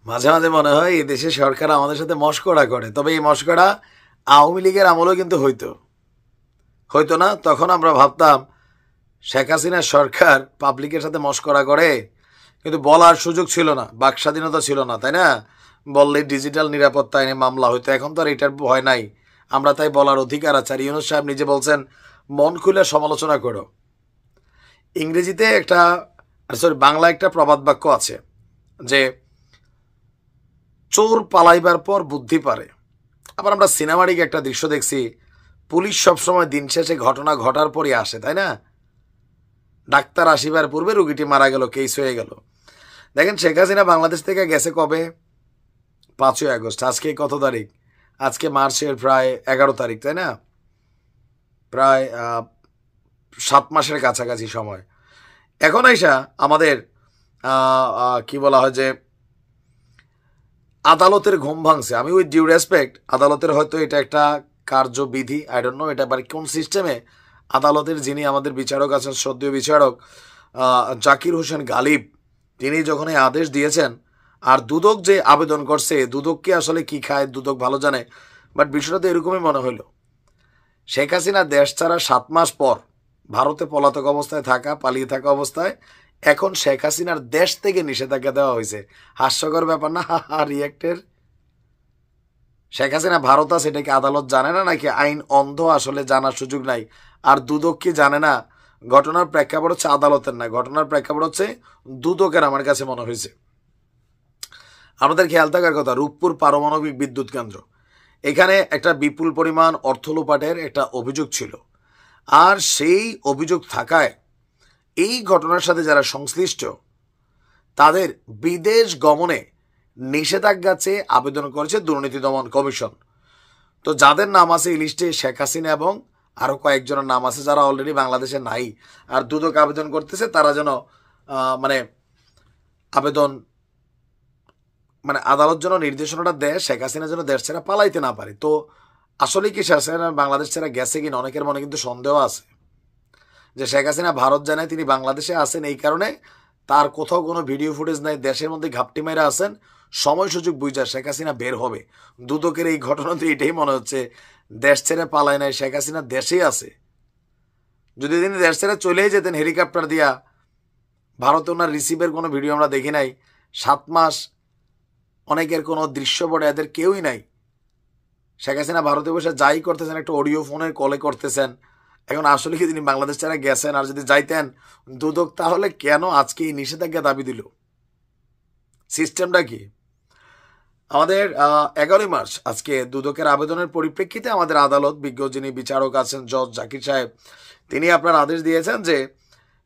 মাঝে মাঝে মনে হয় এই দেশের সরকার আমাদের সাথে মশকরা করে, তবে এই মশকরা আওয়ামী লীগের আমলেও কিন্তু হইতো হইতো না? তখন আমরা ভাবতাম শেখ হাসিনার সরকার পাবলিকের সাথে মশকরা করে, কিন্তু বলার সুযোগ ছিল না, বাক স্বাধীনতা ছিল না, তাই না? বললে ডিজিটাল নিরাপত্তা আইনে মামলা হইতো, এখন তো আর এটার ভয় নাই। আমরা তাই বলার অধিকার আছে। আর ইউনূস সাহেব নিজে বলছেন মন খুলে সমালোচনা করো। ইংরেজিতে একটা, সরি, বাংলা একটা প্রবাদ বাক্য আছে যে চোর পালাইবার পর বুদ্ধি পারে। আবার আমরা সিনেমাটিক একটা দৃশ্য দেখছি, পুলিশ সবসময় দিন শেষে ঘটনা ঘটার পরই আসে, তাই না? ডাক্তার আসিবার পূর্বে রুগীটি মারা গেল, কেস হয়ে গেল। দেখেন শেখ হাসিনা বাংলাদেশ থেকে গেছে কবে? 5ই আগস্ট। আজকে কত তারিখ? আজকে মার্চের প্রায় 11 তারিখ, তাই না? প্রায় 7 মাসের কাছাকাছি সময়। এখন আইসা আমাদের কি বলা হয় যে আদালতের ঘুম ভাঙছে। আমি উইথ ডিউ রেসপেক্ট, আদালতের হয়তো এটা একটা কার্যবিধি, আই ডোন্ট নো এটা কোন সিস্টেমে আদালতের যিনি আমাদের বিচারক আছেন, শ্রদ্ধেয় বিচারক জাকির হোসেন গালিব, তিনি যখন এই আদেশ দিয়েছেন, আর দুদক যে আবেদন করছে, দুদককে আসলে কি খায় দুদক ভালো জানে, বাট বিষয়টা তো এরকমই মনে হইল। শেখ হাসিনা দেশ ছাড়া 7 মাস পর ভারতে পলাতক অবস্থায় থাকা, পালিয়ে থাকা অবস্থায় এখন শেখ হাসিনার দেশ থেকে নিষেধাজ্ঞা দেওয়া হয়েছে। হাস্যকর ব্যাপার না? রিয়েক্টের শেখ হাসিনা ভারত আছে, এটা কি আদালত জানে না নাকি আইন অন্ধ, আসলে জানার সুযোগ নাই? আর দুদক কি জানে না? ঘটনার প্রেক্ষাপট হচ্ছে আদালতের না, ঘটনার প্রেক্ষাপট হচ্ছে দুদকের, আমার কাছে মনে হয়েছে। আমাদের খেয়াল থাকার কথা, রূপপুর পারমাণবিক বিদ্যুৎ কেন্দ্র, এখানে একটা বিপুল পরিমাণ অর্থ লোপাটের একটা অভিযোগ ছিল। আর সেই অভিযোগ থাকায় এই ঘটনার সাথে যারা সংশ্লিষ্ট তাদের বিদেশ গমনে নিষেধাজ্ঞা চেয়ে আবেদন করেছে দুর্নীতি দমন কমিশন। তো যাদের নাম আছে এই লিস্টে শেখ হাসিনা এবং আরও কয়েকজনের নাম আছে যারা অলরেডি বাংলাদেশে নাই, আর দুদক আবেদন করতেছে তারা যেন মানে আবেদন, মানে আদালত যেন নির্দেশনাটা দেয় শেখ হাসিনা যেন দেশ ছেড়ে পালাইতে না পারে। তো আসলে কি শেখ হাসিনা বাংলাদেশ ছেড়ে গেছে কিনা অনেকের মনে কিন্তু সন্দেহ আছে যে শেখ হাসিনা ভারত জানায় তিনি বাংলাদেশে আছেন, এই কারণে তার কোথাও কোনো ভিডিও ফুটেজ নাই, দেশের মধ্যে ঘাপটি মেরে আছেন, সময় সুযোগ বুঝা শেখ হাসিনা বের হবে। দুদকের এই ঘটনাতে এটাই মনে হচ্ছে, দেশ ছেড়ে পালায় নাই, শেখ হাসিনা দেশেই আছে। যদি তিনি দেশ ছেড়ে চলেই যেতেন হেলিকপ্টার দিয়া, ভারতে ওনার রিসিভের কোনো ভিডিও আমরা দেখি নাই। 7 মাস অনেকের কোনো দৃশ্যপটে এদের কেউই নাই। শেখ হাসিনা ভারতে বসে যাই করতেছেন একটা অডিও ফোনের কলে করতেছেন। এখন আসলে কি তিনি বাংলাদেশ ছাড়া গেছেন? আর যদি যাইতেন দুদক, তাহলে কেন আজকে এই নিষেধাজ্ঞা দাবি দিল? সিস্টেমটা কি? আমাদের 11ই মার্চ আজকে দুদকের আবেদনের পরিপ্রেক্ষিতে আমাদের আদালত, বিজ্ঞ যিনি বিচারক আছেন জজ জাকির সাহেব, তিনি আপনার আদেশ দিয়েছেন যে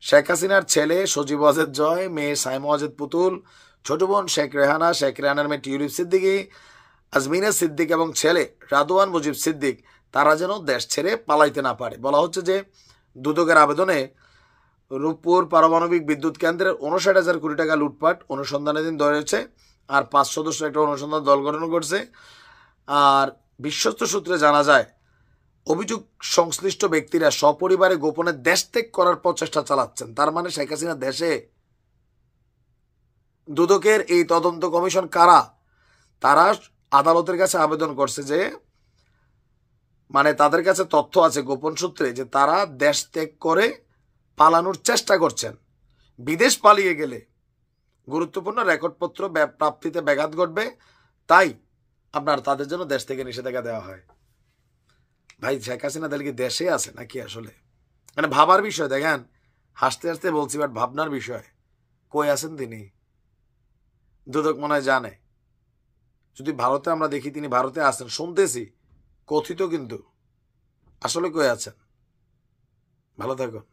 শেখ হাসিনার ছেলে সজীব ওয়াজেদ জয়, মেয়ে সাইমা ওয়াজেদ পুতুল, ছোট বোন শেখ রেহানা, শেখ রেহানার মেয়ে টিউলিপ সিদ্দিকী, আজমিনা সিদ্দিক এবং ছেলে রাদওয়ান মুজিব সিদ্দিক, তারা যেন দেশ ছেড়ে পালাইতে না পারে। বলা হচ্ছে যে দুদকের আবেদনে রূপপুর পারমাণবিক বিদ্যুৎ কেন্দ্রের 59,000 কোটি টাকা লুটপাট অনুসন্ধানাধীন ধরেছে, আর 5 সদস্য একটা অনুসন্ধান দল গঠন করছে। আর বিশ্বস্ত সূত্রে জানা যায় অভিযোগ সংশ্লিষ্ট ব্যক্তিরা সপরিবারে গোপনে দেশ ত্যাগ করার প্রচেষ্টা চালাচ্ছেন। তার মানে শেখ হাসিনা দেশে। দুদকের এই তদন্ত কমিশন কারা? তারা আদালতের কাছে আবেদন করছে যে, মানে তাদের কাছে তথ্য আছে গোপন সূত্রে যে তারা দেশ ত্যাগ করে পালানোর চেষ্টা করছেন। বিদেশ পালিয়ে গেলে গুরুত্বপূর্ণ রেকর্ডপত্র প্রাপ্তিতে ব্যাঘাত ঘটবে, তাই আপনার তাদের জন্য দেশ থেকে নিষেধাজ্ঞা দেওয়া হয়। ভাই শেখ হাসিনা তাহলে কি দেশে আছে নাকি? আসলে মানে ভাবার বিষয়। দেখেন হাসতে হাসতে বলছি, বাট ভাবনার বিষয়। কই আছেন তিনি? দুদক মনে হয় জানে। যদি ভারতে আমরা দেখি তিনি ভারতে আছেন, শুনতেছি কথিত, কিন্তু আসলে কই আছেন? ভালো থাকুন।